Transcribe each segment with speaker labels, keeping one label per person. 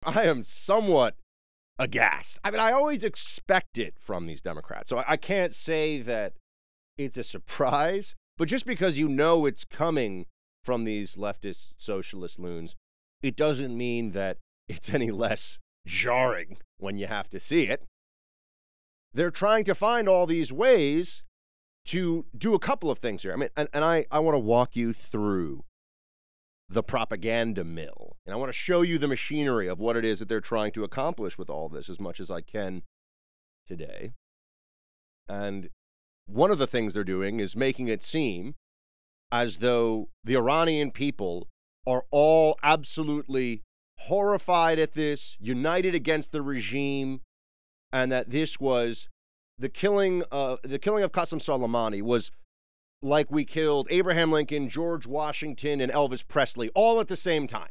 Speaker 1: I am somewhat aghast. I mean, I always expect it from these Democrats. So I can't say that it's a surprise, but just because you know it's coming from these leftist socialist loons, it doesn't mean that it's any less jarring when you have to see it. They're trying to find all these ways to do a couple of things here. I mean, and I want to walk you through the propaganda mill. And I want to show you the machinery of what it is that they're trying to accomplish with all this as much as I can today. And one of the things they're doing is making it seem as though the Iranian people are all absolutely horrified at this, united against the regime, and that this was the killing of Qasem Soleimani was like we killed Abraham Lincoln, George Washington, and Elvis Presley all at the same time.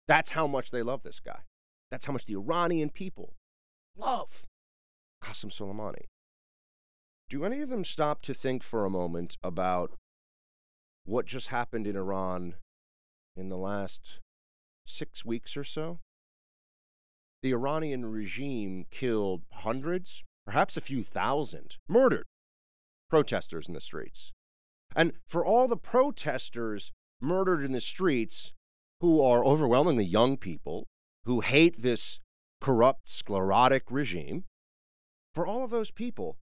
Speaker 1: That's how much they love this guy. That's how much the Iranian people love Qasem Soleimani. Do any of them stop to think for a moment about what just happened in Iran in the last 6 weeks or so? The Iranian regime killed hundreds, perhaps a few thousand, murdered protesters in the streets. And for all the protesters murdered in the streets, who are overwhelmingly young people, who hate this corrupt, sclerotic regime, for all of those people,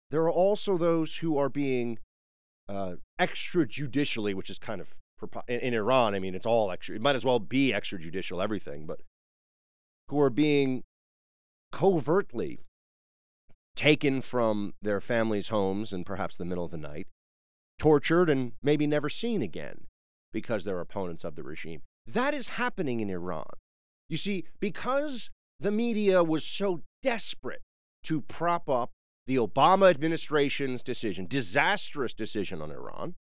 Speaker 1: there are also those who are being extrajudicially, which is kind of, in Iran, I mean, it's all extra, it might as well be extrajudicial, everything, but who are being covertly taken from their families' homes in perhaps the middle of the night, tortured and maybe never seen again because they're opponents of the regime. That is happening in Iran. You see, because the media was so desperate to prop up the Obama administration's decision, disastrous decision on Iran,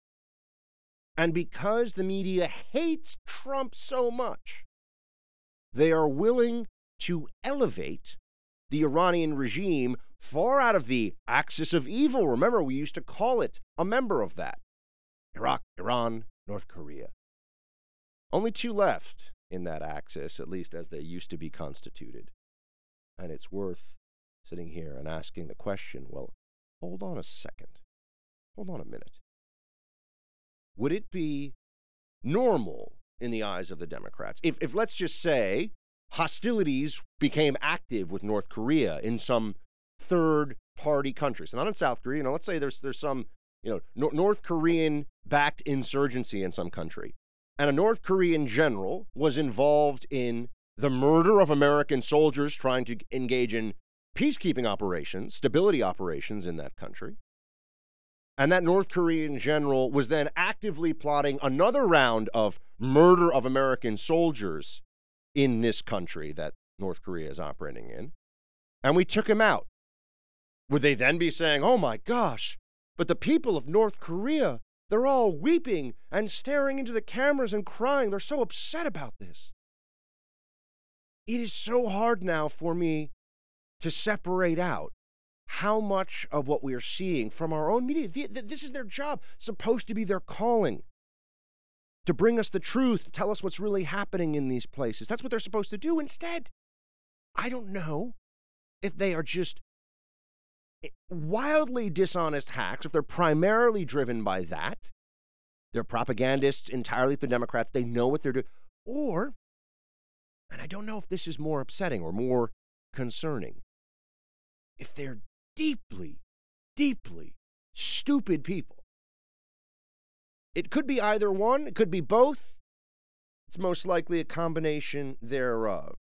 Speaker 1: and because the media hates Trump so much, they are willing to elevate the Iranian regime far out of the axis of evil. Remember, we used to call it a member of that. Iraq, Iran, North Korea. Only two left in that axis, at least as they used to be constituted. And it's worth sitting here and asking the question, well, hold on a second. Hold on a minute. Would it be normal in the eyes of the Democrats if let's just say, hostilities became active with North Korea in some third-party country? So not in South Korea. Let's say there's some, North Korean-backed insurgency in some country, and a North Korean general was involved in the murder of American soldiers trying to engage in peacekeeping operations, stability operations in that country. And that North Korean general was then actively plotting another round of murder of American soldiers in this country that North Korea is operating in. And we took him out. Would they then be saying, oh my gosh, but the people of North Korea, they're all weeping and staring into the cameras and crying. They're so upset about this. It is so hard now for me to separate out how much of what we are seeing from our own media. This is their job, supposed to be their calling, to bring us the truth, tell us what's really happening in these places. That's what they're supposed to do. Instead, I don't know if they are just wildly dishonest hacks, if they're primarily driven by that. They're propagandists entirely, the Democrats. They know what they're doing. Or, and I don't know if this is more upsetting or more concerning, if they're deeply, deeply stupid people. It could be either one. It could be both. It's most likely a combination thereof.